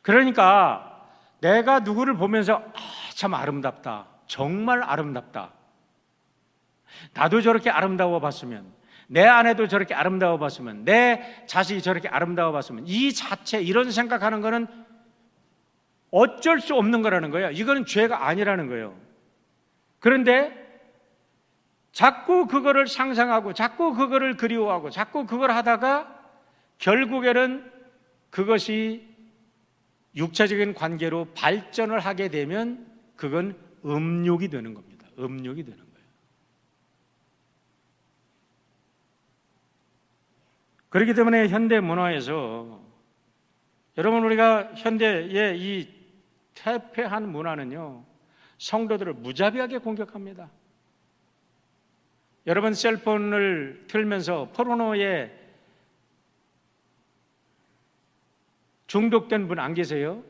그러니까 내가 누구를 보면서 참 아름답다, 정말 아름답다, 나도 저렇게 아름다워 봤으면, 내 아내도 저렇게 아름다워 봤으면, 내 자식이 저렇게 아름다워 봤으면, 이 자체 이런 생각하는 거는 어쩔 수 없는 거라는 거예요. 이거는 죄가 아니라는 거예요. 그런데 자꾸 그거를 상상하고 자꾸 그거를 그리워하고 자꾸 그걸 하다가 결국에는 그것이 육체적인 관계로 발전을 하게 되면 그건 음욕이 되는 겁니다. 음욕이 되는 거예요. 그렇기 때문에 현대 문화에서, 여러분, 우리가 현대의 이 퇴폐한 문화는요, 성도들을 무자비하게 공격합니다. 여러분, 셀폰을 틀면서 포르노에 중독된 분 안 계세요?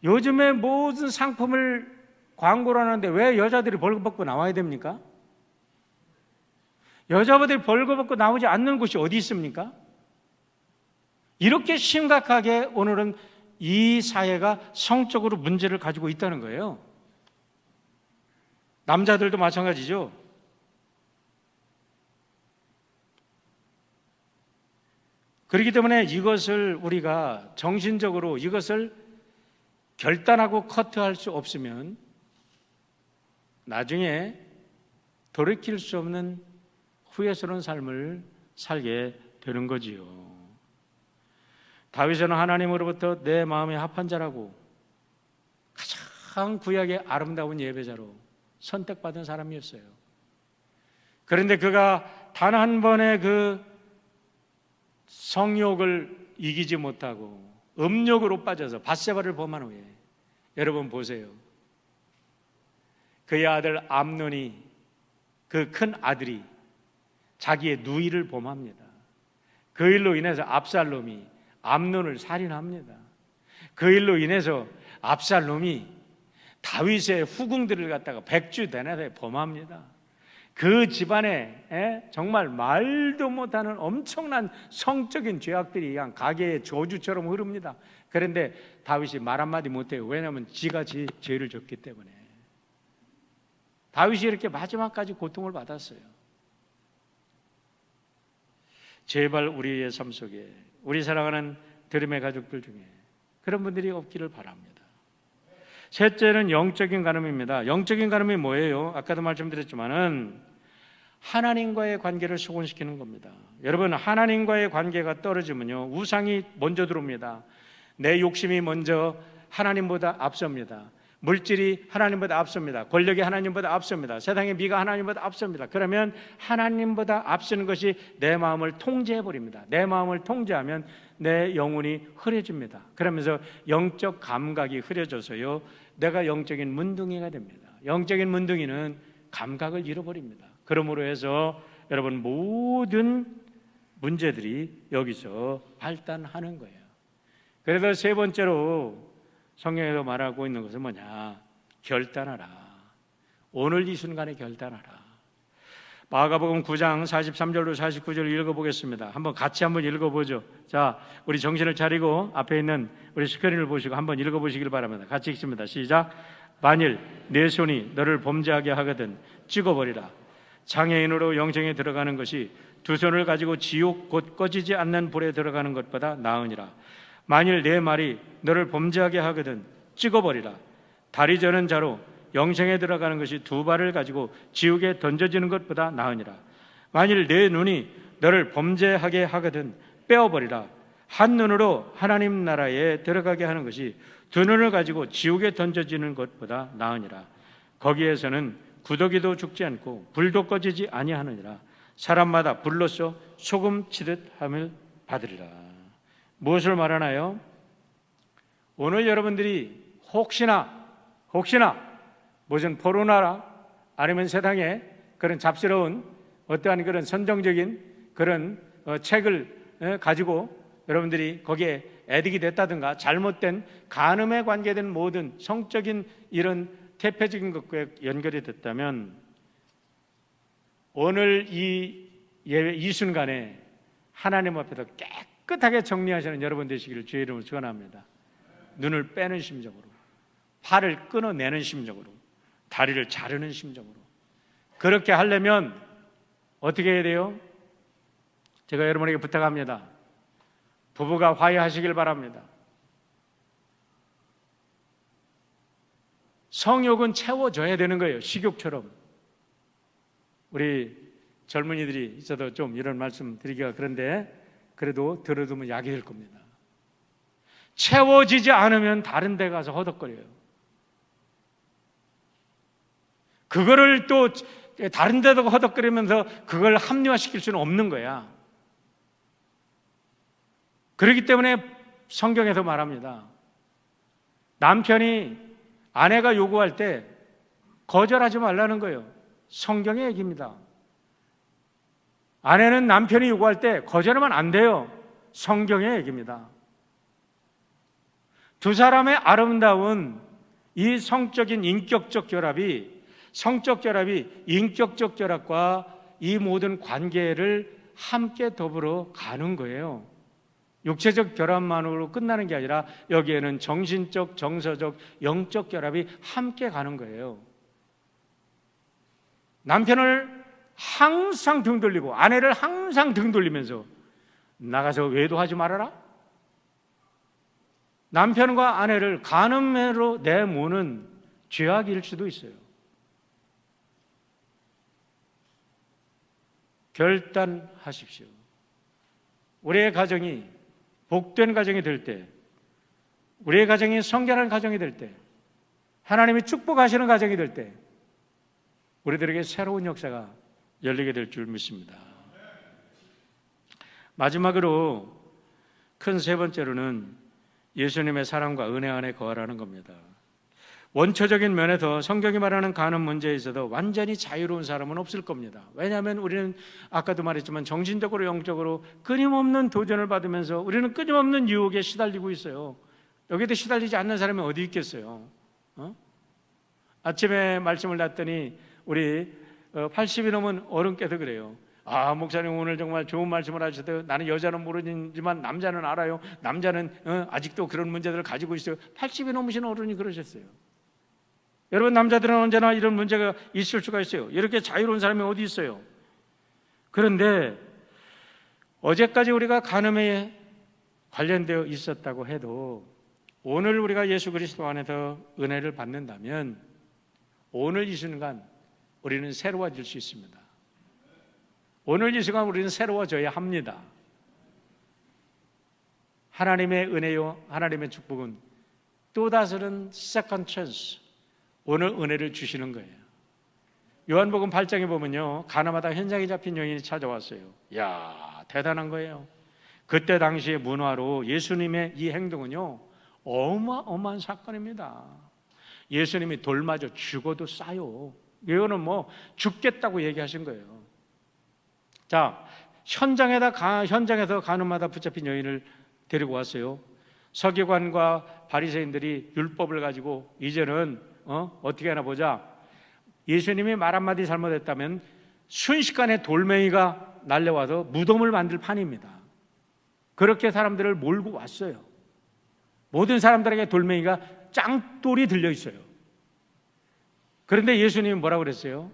요즘에 모든 상품을 광고를 하는데 왜 여자들이 벌거벗고 나와야 됩니까? 여자분들이 벌거벗고 나오지 않는 곳이 어디 있습니까? 이렇게 심각하게 오늘은 이 사회가 성적으로 문제를 가지고 있다는 거예요. 남자들도 마찬가지죠. 그렇기 때문에 이것을 우리가 정신적으로 이것을 결단하고 커트할 수 없으면 나중에 돌이킬 수 없는 후회스러운 삶을 살게 되는 거지요. 다윗은 하나님으로부터 내 마음에 합한 자라고 가장 구약의 아름다운 예배자로 선택받은 사람이었어요. 그런데 그가 단 한 번의 그 성욕을 이기지 못하고 음욕으로 빠져서 밧세바를 범한 후에, 여러분 보세요. 그의 아들 암논이, 그 큰 아들이 자기의 누이를 범합니다. 그 일로 인해서 압살롬이 암논을 살인합니다. 그 일로 인해서 압살롬이 다윗의 후궁들을 갖다가 백주 대낮에 범합니다. 그 집안에 정말 말도 못하는 엄청난 성적인 죄악들이 그냥 가계의 저주처럼 흐릅니다. 그런데 다윗이 말 한마디 못해요. 왜냐하면 지가 죄를 졌기 때문에. 다윗이 이렇게 마지막까지 고통을 받았어요. 제발 우리의 삶 속에, 우리 사랑하는 드림의 가족들 중에 그런 분들이 없기를 바랍니다. 셋째는 영적인 간음입니다. 영적인 간음이 뭐예요? 아까도 말씀드렸지만은 하나님과의 관계를 소원시키는 겁니다. 여러분, 하나님과의 관계가 떨어지면요, 우상이 먼저 들어옵니다. 내 욕심이 먼저 하나님보다 앞섭니다. 물질이 하나님보다 앞섭니다. 권력이 하나님보다 앞섭니다. 세상의 미가 하나님보다 앞섭니다. 그러면 하나님보다 앞서는 것이 내 마음을 통제해버립니다. 내 마음을 통제하면 내 영혼이 흐려집니다. 그러면서 영적 감각이 흐려져서요, 내가 영적인 문둥이가 됩니다. 영적인 문둥이는 감각을 잃어버립니다. 그러므로 해서 여러분, 모든 문제들이 여기서 발단하는 거예요. 그래서 세 번째로 성경에서 말하고 있는 것은 뭐냐? 결단하라. 오늘 이 순간에 결단하라. 마가복음 9장 43절로 49절 읽어보겠습니다. 같이 한번 읽어보죠. 자, 우리 정신을 차리고 앞에 있는 우리 스크린을 보시고 한번 읽어보시길 바랍니다. 같이 읽습니다. 시작. 만일 내 손이 너를 범죄하게 하거든 찍어버리라. 장애인으로 영생에 들어가는 것이 두 손을 가지고 지옥 곧 꺼지지 않는 불에 들어가는 것보다 나으니라. 만일 내 말이 너를 범죄하게 하거든 찍어버리라. 다리 저는 자로 영생에 들어가는 것이 두 발을 가지고 지옥에 던져지는 것보다 나으니라. 만일 내 눈이 너를 범죄하게 하거든 빼어버리라. 한 눈으로 하나님 나라에 들어가게 하는 것이 두 눈을 가지고 지옥에 던져지는 것보다 나으니라. 거기에서는 구더기도 죽지 않고 불도 꺼지지 아니하느니라. 사람마다 불로써 소금 치듯 함을 받으리라. 무엇을 말하나요? 오늘 여러분들이 혹시나 무슨 포로나라 아니면 세상에 그런 잡스러운 어떠한 그런 선정적인 그런 책을 가지고 여러분들이 거기에 애딕이 됐다든가 잘못된 간음에 관계된 모든 성적인 이런 태폐적인 것과 연결이 됐다면 오늘 이 순간에 하나님 앞에서 깨끗하게 정리하시는 여러분 되시기를 주의 이름으로 축원합니다. 눈을 빼는 심정으로, 팔을 끊어내는 심정으로, 다리를 자르는 심정으로. 그렇게 하려면 어떻게 해야 돼요? 제가 여러분에게 부탁합니다. 부부가 화해하시길 바랍니다. 성욕은 채워줘야 되는 거예요. 식욕처럼. 우리 젊은이들이 있어도 좀 이런 말씀 드리기가 그런데 그래도 들어두면 약이 될 겁니다. 채워지지 않으면 다른 데 가서 허덕거려요. 그거를 또 다른 데도 허덕거리면서 그걸 합리화시킬 수는 없는 거야. 그렇기 때문에 성경에서 말합니다. 남편이 아내가 요구할 때 거절하지 말라는 거예요. 성경의 얘기입니다. 아내는 남편이 요구할 때 거절하면 안 돼요. 성경의 얘기입니다. 두 사람의 아름다운 이 성적인 인격적 결합이 인격적 결합과 이 모든 관계를 함께 더불어 가는 거예요. 육체적 결합만으로 끝나는 게 아니라 여기에는 정신적, 정서적, 영적 결합이 함께 가는 거예요. 남편을 항상 등 돌리고 아내를 항상 등 돌리면서 나가서 외도하지 말아라? 남편과 아내를 간음으로 내모는 죄악일 수도 있어요. 결단하십시오. 우리의 가정이 복된 가정이 될 때, 우리의 가정이 성결한 가정이 될 때, 하나님이 축복하시는 가정이 될 때 우리들에게 새로운 역사가 열리게 될 줄 믿습니다. 마지막으로 큰 세 번째로는 예수님의 사랑과 은혜 안에 거하라는 겁니다. 원초적인 면에서 성경이 말하는 간음 문제에 있어도 완전히 자유로운 사람은 없을 겁니다. 왜냐하면 우리는 아까도 말했지만 정신적으로 영적으로 끊임없는 도전을 받으면서 우리는 끊임없는 유혹에 시달리고 있어요. 여기도 시달리지 않는 사람이 어디 있겠어요? 아침에 말씀을 났더니 우리 80이 넘은 어른께서 그래요. 아, 목사님 오늘 정말 좋은 말씀을 하셔도 나는 여자는 모르지만 남자는 알아요. 남자는 아직도 그런 문제들을 가지고 있어요. 80이 넘으신 어른이 그러셨어요. 여러분, 남자들은 언제나 이런 문제가 있을 수가 있어요. 이렇게 자유로운 사람이 어디 있어요? 그런데 어제까지 우리가 간음에 관련되어 있었다고 해도 오늘 우리가 예수 그리스도 안에서 은혜를 받는다면 오늘 이 순간 우리는 새로워질 수 있습니다. 오늘 이 순간 우리는 새로워져야 합니다. 하나님의 은혜요, 하나님의 축복은 또 다른 second chance, 오늘 은혜를 주시는 거예요. 요한복음 8장에 보면요, 가나마다 현장에 잡힌 여인이 찾아왔어요. 이야, 대단한 거예요. 그때 당시의 문화로 예수님의 이 행동은요, 어마어마한 사건입니다. 예수님이 돌 맞아 죽어도 싸요. 이거는 뭐 죽겠다고 얘기하신 거예요. 자, 현장에서 가늠하다 붙잡힌 여인을 데리고 왔어요. 서기관과 바리새인들이 율법을 가지고 이제는 어떻게 하나 보자. 예수님이 말 한마디 잘못했다면 순식간에 돌멩이가 날려와서 무덤을 만들 판입니다. 그렇게 사람들을 몰고 왔어요. 모든 사람들에게 돌멩이가 짱돌이 들려 있어요. 그런데 예수님이 뭐라고 그랬어요?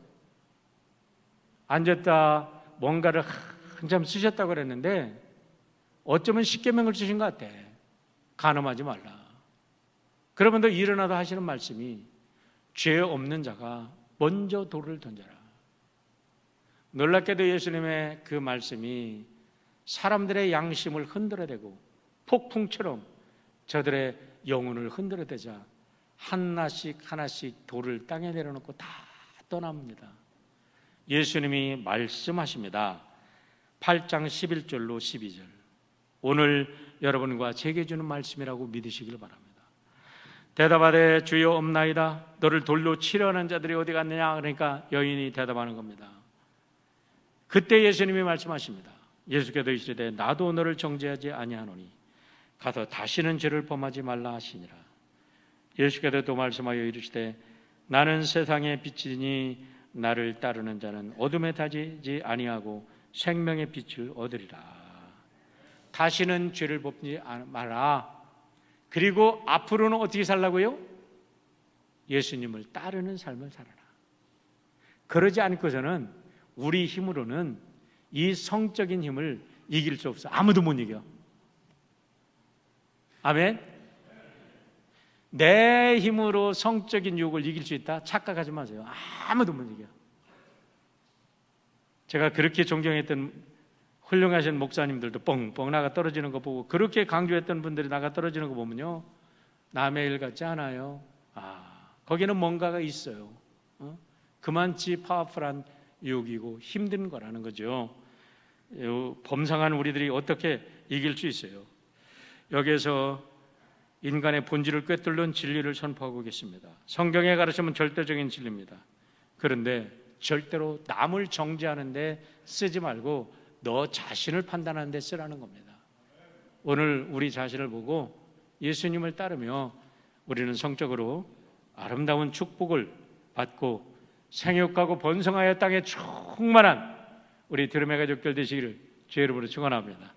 앉았다 뭔가를 한참 쓰셨다고 그랬는데 어쩌면 십계명을 쓰신 것 같아. 간음하지 말라. 그러면 더 일어나도 하시는 말씀이 죄 없는 자가 먼저 돌을 던져라. 놀랍게도 예수님의 그 말씀이 사람들의 양심을 흔들어대고 폭풍처럼 저들의 영혼을 흔들어대자 하나씩 하나씩 돌을 땅에 내려놓고 다 떠납니다. 예수님이 말씀하십니다. 8장 11절로 12절. 오늘 여러분과 제게 주는 말씀이라고 믿으시길 바랍니다. 대답하되 주여 없나이다. 너를 돌로 치려 하는 자들이 어디 갔느냐. 그러니까 여인이 대답하는 겁니다. 그때 예수님이 말씀하십니다. 예수께서 이르시되 나도 너를 정죄하지 아니하노니 가서 다시는 죄를 범하지 말라 하시니라. 예수께서 또 말씀하여 이르시되 나는 세상의 빛이니 나를 따르는 자는 어둠에 다니지 아니하고 생명의 빛을 얻으리라. 다시는 죄를 범지 마라. 그리고 앞으로는 어떻게 살라고요? 예수님을 따르는 삶을 살아라. 그러지 않고서는 우리 힘으로는 이 성적인 힘을 이길 수 없어. 아무도 못 이겨. 아멘. 내 힘으로 성적인 유혹을 이길 수 있다? 착각하지 마세요. 아무도 못 이겨. 제가 그렇게 존경했던 훌륭하신 목사님들도 뻥뻥 나가 떨어지는 거 보고 그렇게 강조했던 분들이 나가 떨어지는 거 보면요, 남의 일 같지 않아요. 거기는 뭔가가 있어요. 그만치 파워풀한 유혹이고 힘든 거라는 거죠. 범상한 우리들이 어떻게 이길 수 있어요? 여기에서 인간의 본질을 꿰뚫는 진리를 선포하고 계십니다. 성경에 가르치면 절대적인 진리입니다. 그런데 절대로 남을 정죄하는 데 쓰지 말고 너 자신을 판단하는 데 쓰라는 겁니다. 오늘 우리 자신을 보고 예수님을 따르며 우리는 성적으로 아름다운 축복을 받고 생육하고 번성하여 땅에 충만한 우리 드림의 가족들 되시기를 주의 이름으로 축원합니다.